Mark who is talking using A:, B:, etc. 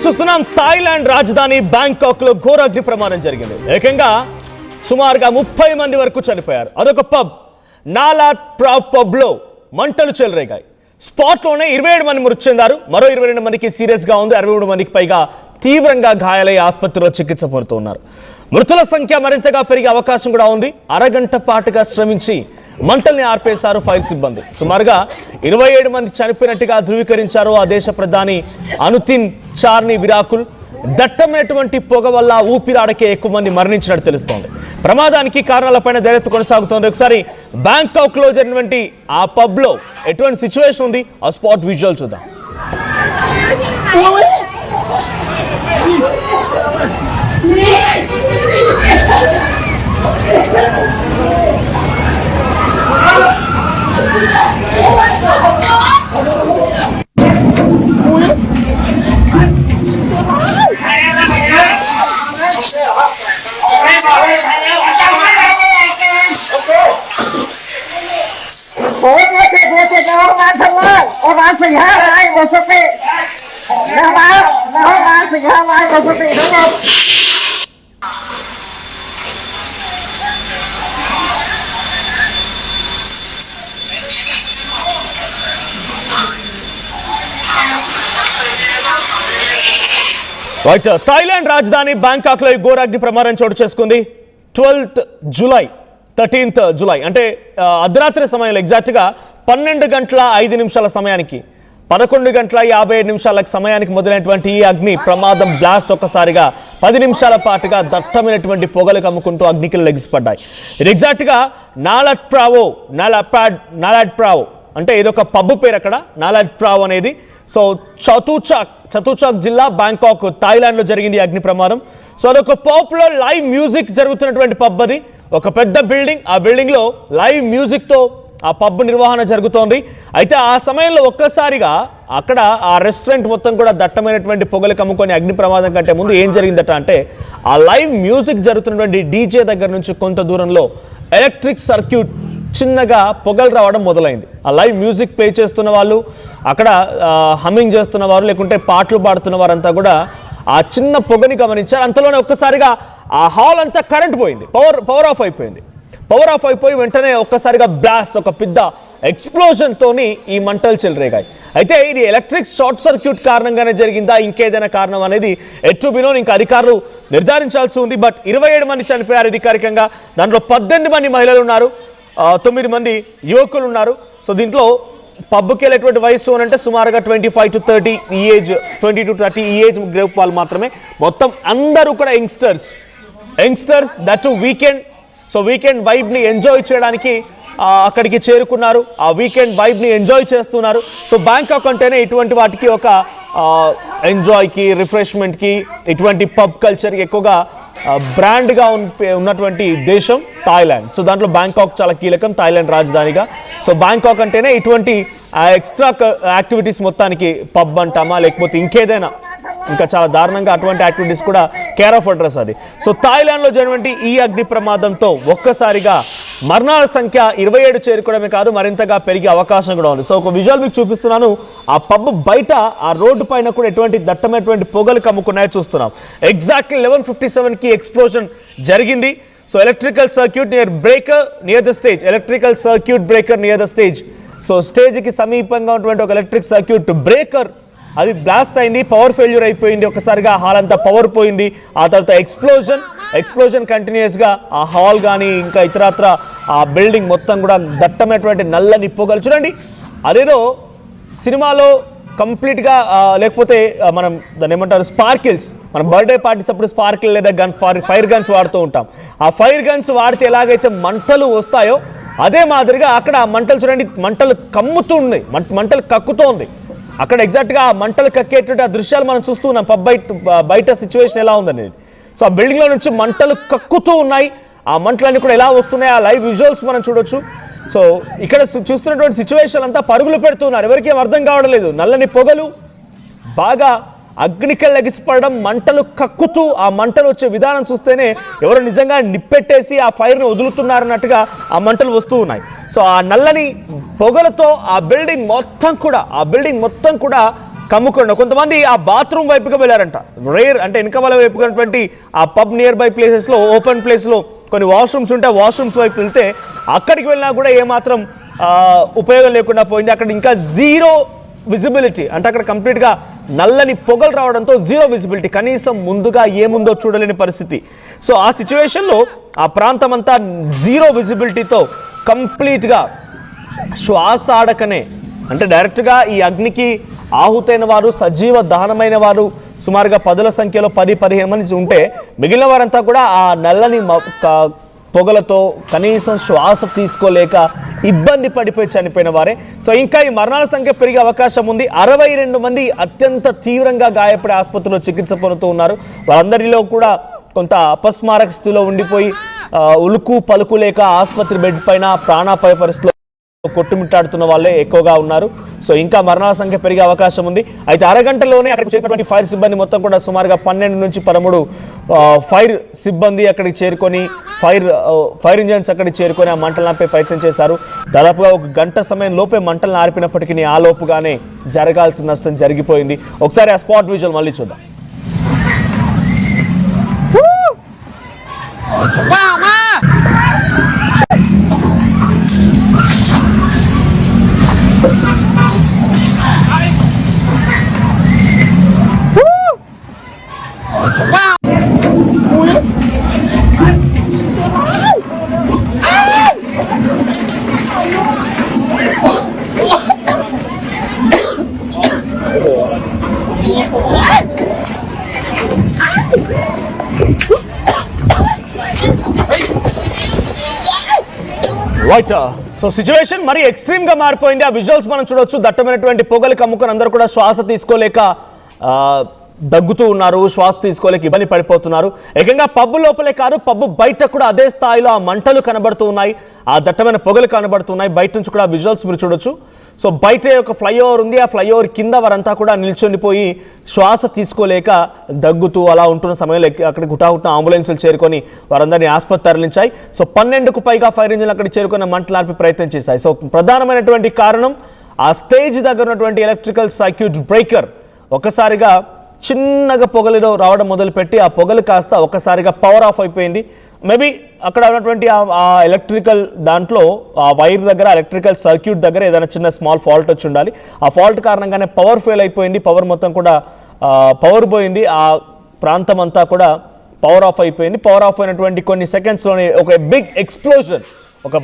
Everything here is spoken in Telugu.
A: చూస్తున్నాం థాయిలాండ్ రాజధాని బ్యాంకాక్ లో ఘోర అగ్ని ప్రమాదం జరిగింది. ఏకంగా సుమారుగా 30 మంది వరకు చనిపోయారు. అదొక పబ్ నాలాత్ ప్రావ్ పబ్ లో మంటలు చెలరేగాయి. స్పాట్ లోనే 27 మంది మృతి చెందారు. మరో 22 మందికి సీరియస్ గా ఉంది. 63 మందికి పైగా తీవ్రంగా గాయాలై ఆసుపత్రిలో చికిత్స పొందుతున్నారు. మృతుల సంఖ్య మరింతగా పెరిగే అవకాశం కూడా ఉంది. అరగంట పాటుగా శ్రమించి మంటల్ని ఆర్పేశారు ఫైర్ సిబ్బంది. సుమారుగా 27 మంది చనిపోయినట్టుగా ధృవీకరించారు ఆ దేశ ప్రధాని అనుతిన్ చార్ని విరాకుల్. దట్టమైనటువంటి పొగ వల్ల ఊపిరాడకే ఎక్కువ మంది మరణించినట్టు తెలుస్తోంది. ప్రమాదానికి కారణాలపైన దర్యాప్తు కొనసాగుతోంది. ఒకసారి బ్యాంకాక్ లో జరిగినటువంటి ఆ పబ్ లో ఎటువంటి సిచ్యువేషన్ ఉంది, ఆ స్పాట్ విజువల్ చూద్దాం. థాయిలాండ్ రాజధాని బ్యాంకాక్ లో ఘోర అగ్ని ప్రమాదం చోటు చేసుకుంది. 12th జూలై 13th జూలై అంటే అర్ధరాత్రి సమయంలో ఎగ్జాక్ట్ గా 12 గంటల 5 నిమిషాల సమయానికి 11 గంటల 57 నిమిషాల సమయానికి మొదలైనటువంటి ఈ అగ్ని ప్రమాదం బ్లాస్ట్ ఒక్కసారిగా 10 నిమిషాల పాటుగా దట్టమైనటువంటి పొగలు కమ్ముకుంటూ అగ్నికి లెగిసిపడ్డాయి. ఇది ఎగ్జాక్ట్ గా నాలాత్ ప్రావో అంటే ఇదొక పబ్ పేరు అక్కడ, నాలాత్ ప్రావ్ అనేది. సో చతుచాక్ జిల్లా బ్యాంకాక్ థాయిలాండ్ లో జరిగింది అగ్ని ప్రమాదం. సో అదొక పాపులర్ లైవ్ మ్యూజిక్ జరుగుతున్నటువంటి పబ్ అది. ఒక పెద్ద బిల్డింగ్, ఆ బిల్డింగ్ లో లైవ్ మ్యూజిక్ తో ఆ పబ్ నిర్వహణ జరుగుతోంది. అయితే ఆ సమయంలో ఒక్కసారిగా అక్కడ ఆ రెస్టారెంట్ మొత్తం కూడా దట్టమైనటువంటి పొగలు కమ్ముకొని అగ్ని ప్రమాదం కంటే ముందు ఏం జరిగిందట అంటే ఆ లైవ్ మ్యూజిక్ జరుగుతున్నటువంటి డీజే దగ్గర నుంచి కొంత దూరంలో ఎలక్ట్రిక్ సర్క్యూట్ చిన్నగా పొగలు రావడం మొదలైంది. ఆ లైవ్ మ్యూజిక్ ప్లే చేస్తున్న వాళ్ళు, అక్కడ హమ్మింగ్ చేస్తున్న వారు, లేకుంటే పాటలు పాడుతున్న వారంతా కూడా ఆ చిన్న పొగని గమనించారు. అంతలోనే ఒక్కసారిగా ఆ హాల్ అంతా కరెంట్ పోయింది, పవర్ ఆఫ్ అయిపోయింది. పవర్ ఆఫ్ అయిపోయి వెంటనే ఒక్కసారిగా బ్లాస్ట్, ఒక పెద్ద ఎక్స్ప్లోజన్ తోని ఈ మంటలు చెలరేగాయి. అయితే ఇది ఎలక్ట్రిక్ షార్ట్ సర్క్యూట్ కారణంగానే జరిగిందా, ఇంకేదైనా కారణం అనేది ఎటు బిలోని ఇంకా అధికారులు నిర్ధారించాల్సి ఉంది. బట్ 27 మంది చనిపోయారు అధికారికంగా. దాంట్లో 18 మంది మహిళలు ఉన్నారు, 9 మంది యువకులు ఉన్నారు. సో దీంట్లో పబ్కి వెళ్ళేటువంటి వయసు అని అంటే సుమారుగా 25 to 30 ఈ ఏజ్, 20 to 30 ఈ ఏజ్ గ్రూప్ వాళ్ళు మాత్రమే. మొత్తం అందరూ కూడా youngsters that weekend. So weekend వైబ్ని ఎంజాయ్ చేయడానికి అక్కడికి చేరుకున్నారు, ఆ వీకెండ్ వైబ్ని ఎంజాయ్ చేస్తున్నారు. సో బ్యాంకాక్ అంటేనే ఇటువంటి వాటికి ఒక ఎంజాయ్కి, రిఫ్రెష్మెంట్కి, ఇటువంటి పబ్ కల్చర్కి ఎక్కువగా బ్రాండ్గా ఉన్నటువంటి దేశం థాయిలాండ్. సో దాంట్లో బ్యాంకాక్ చాలా కీలకం, థాయిలాండ్ రాజధానిగా. సో బ్యాంకాక్ అంటేనే ఇటువంటి ఎక్స్ట్రా యాక్టివిటీస్ మొత్తానికి పబ్ అంటామా, లేకపోతే ఇంకేదైనా ఇంకా చాలా దారుణంగా అటువంటి యాక్టివిటీస్ కూడా కేర్ ఆఫ్ అడ్రస్ అది. సో థాయిలాండ్లో జరిగినటువంటి ఈ అగ్ని ప్రమాదంతో ఒక్కసారిగా మరణాల సంఖ్య 27 చేరుకోవడమే కాదు, మరింతగా పెరిగే అవకాశం కూడా ఉంది. సో ఒక విజువల్ మీకు చూపిస్తున్నాను. ఆ పబ్ బయట ఆ రోడ్డు పైన కూడా ఎటువంటి దట్టమైనటువంటి పొగలు కమ్ముకున్నాయో చూస్తున్నాం. ఎగ్జాక్ట్లీ 11:57కి ఎక్స్ప్లోజన్ జరిగింది. So electrical circuit near the stage. So స్టేజ్కి సమీపంగా ఉన్నటువంటి ఒక ఎలక్ట్రిక్ సర్క్యూట్ బ్రేకర్ అది బ్లాస్ట్ అయింది, పవర్ ఫెయిల్యూర్ అయిపోయింది. ఒక్కసారిగా హాల్ అంతా పవర్ పోయింది. ఆ తర్వాత ఎక్స్ప్లోజన్ కంటిన్యూస్గా ఆ హాల్ కానీ ఇంకా ఇతరత్ర ఆ బిల్డింగ్ మొత్తం కూడా దట్టమైనటువంటి నల్లని పొగలు. చూడండి, అదేదో సినిమాలో కంప్లీట్గా లేకపోతే మనం దాన్ని ఏమంటారు స్పార్కిల్స్, మన బర్త్డే పార్టీస్ అప్పుడు స్పార్కిల్ లేదా ఫైర్ గన్స్ వాడుతూ ఉంటాం. ఆ ఫైర్ గన్స్ వాడితే ఎలాగైతే మంటలు వస్తాయో అదే మాదిరిగా అక్కడ ఆ మంటలు చూడండి, మంటలు కమ్ముతుంది, మంటలు కక్కుతోంది. అక్కడ ఎగ్జాక్ట్గా ఆ మంటలు కక్కేటువంటి ఆ దృశ్యాలు మనం చూస్తూ ఉన్నాం. బయట సిచ్యువేషన్ ఎలా ఉందనేది. సో ఆ బిల్డింగ్లో నుంచి మంటలు కక్కుతూ ఉన్నాయి. ఆ మంటలన్నీ కూడా ఎలా వస్తున్నాయి, ఆ లైవ్ విజువల్స్ మనం చూడొచ్చు. సో ఇక్కడ చూస్తున్నటువంటి సిచ్యువేషన్ అంతా పరుగులు పెడుతున్నారు, ఎవరికి ఏం అర్థం కావడం లేదు. నల్లని పొగలు బాగా అగ్నికల్ లెగిసిపడడం, మంటలు కక్కుతూ ఆ మంటలు వచ్చే విధానం చూస్తేనే ఎవరు నిజంగా నిప్పెట్టేసి ఆ ఫైర్ని వదులుతున్నారన్నట్టుగా ఆ మంటలు వస్తూ ఉన్నాయి. సో ఆ నల్లని పొగలతో ఆ బిల్డింగ్ మొత్తం కూడా కమ్ముకుండా కొంతమంది ఆ బాత్రూమ్ వైపుగా వెళ్ళారంట. రేర్ అంటే వెనక వాళ్ళ వైపుగా ఉన్నటువంటి ఆ పబ్ నియర్ బై ప్లేసెస్లో ఓపెన్ ప్లేస్లో కొన్ని వాష్రూమ్స్ ఉంటే వాష్రూమ్స్ వైపు వెళ్తే అక్కడికి వెళ్ళినా కూడా ఏమాత్రం ఉపయోగం లేకుండా పోయింది. అక్కడ ఇంకా జీరో విజిబిలిటీ, అంటే అక్కడ కంప్లీట్గా నల్లని పొగలు రావడంతో జీరో విజిబిలిటీ, కనీసం ముందుగా ఏముందో చూడలేని పరిస్థితి. సో ఆ సిచ్యువేషన్లో ఆ ప్రాంతం అంతా జీరో విజిబిలిటీతో కంప్లీట్గా శ్వాస ఆడకనే, అంటే డైరెక్ట్గా ఈ అగ్నికి ఆహుతైన వారు, సజీవ దహనమైన వారు సుమారుగా 10ల సంఖ్యలో 10-15 మంది ఉంటే మిగిలిన వారంతా కూడా ఆ నల్లని పొగలతో కనీసం శ్వాస తీసుకోలేక ఇబ్బంది పడిపోయి చనిపోయిన వారే. సో ఇంకా ఈ మరణాల సంఖ్య పెరిగే అవకాశం ఉంది. 62 మంది అత్యంత తీవ్రంగా గాయపడి ఆసుపత్రిలో చికిత్స పొందుతూ ఉన్నారు. వాళ్ళందరిలో కూడా కొంత అపస్మారక స్థితిలో ఉండిపోయి ఉలుకు పలుకు లేక ఆసుపత్రి బెడ్ పైన ప్రాణాపాయ పరిస్థితిలో కొట్టుమిట్టాడుతున్న వాళ్ళే ఎక్కువగా ఉన్నారు. సో ఇంకా మరణాల సంఖ్య పెరిగే అవకాశం ఉంది. అయితే అరగంటలోనే అక్కడికి చేరినటువంటి ఫైర్ సిబ్బంది మొత్తం కూడా సుమారుగా 12 నుంచి 13 ఫైర్ సిబ్బంది అక్కడికి చేరుకొని ఫైర్ ఇంజన్స్ అక్కడికి చేరుకొని ఆ మంటలు ఆపే ప్రయత్నం చేశారు. దాదాపుగా 1 గంట సమయం లోపే మంటలను ఆర్పినప్పటికీ ఆ లోపుగానే జరగాల్సిన నష్టం జరిగిపోయింది. ఒకసారి ఆ స్పాట్ విజువల్ మళ్ళీ చూద్దాం. రైట్. సో సిచ్యువేషన్ మరి ఎక్స్ట్రీమ్ గా మారిపోయింది. ఆ విజువల్స్ మనం చూడొచ్చు. దట్టమైనటువంటి పొగలు కమ్ముకొని అందరూ కూడా శ్వాస తీసుకోలేక దగ్గుతూ ఉన్నారు, శ్వాస తీసుకోలేక ఇబ్బంది పడిపోతున్నారు. ఏకంగా పబ్బు లోపలే కాదు, పబ్బు బయట కూడా అదే స్థాయిలో ఆ మంటలు కనబడుతూ ఉన్నాయి, ఆ దట్టమైన పొగలు కనబడుతున్నాయి. బయట నుంచి కూడా విజువల్స్ మీరు చూడొచ్చు. సో బయట ఒక ఫ్లైఓవర్ ఉంది, ఆ ఫ్లైఓవర్ కింద వారంతా కూడా నిల్చొనిపోయి శ్వాస తీసుకోలేక దగ్గుతూ అలా ఉంటున్న సమయంలో అక్కడ గుటాగుట్టిన అంబులెన్సులు చేరుకొని వారందరినీ ఆసుపత్రి తరలించాయి. సో 12కు పైగా ఫైర్ ఇంజిన్లు అక్కడ చేరుకుని మంటలు ఆర్పే ప్రయత్నం చేశాయి. సో ప్రధానమైనటువంటి కారణం ఆ స్టేజ్ దగ్గర ఉన్నటువంటి ఎలక్ట్రికల్ సర్క్యూట్ బ్రేకర్ ఒక్కసారిగా చిన్నగా పొగలు రావడం మొదలుపెట్టి ఆ పొగలు కాస్త ఒక్కసారిగా పవర్ ఆఫ్ అయిపోయింది. మేబీ అక్కడ ఉన్నటువంటి ఆ ఎలక్ట్రికల్ దాంట్లో ఆ వైర్ దగ్గర ఎలక్ట్రికల్ సర్క్యూట్ దగ్గర ఏదైనా చిన్న స్మాల్ ఫాల్ట్ వచ్చి ఉండాలి. ఆ ఫాల్ట్ కారణంగానే పవర్ ఫెయిల్ అయిపోయింది. పవర్ మొత్తం కూడా పవర్ పోయింది. ఆ ప్రాంతం అంతా కూడా పవర్ ఆఫ్ అయిపోయింది. పవర్ ఆఫ్ అయినటువంటి కొన్ని సెకండ్స్లోనే ఒక బిగ్ ఎక్స్ప్లోజన్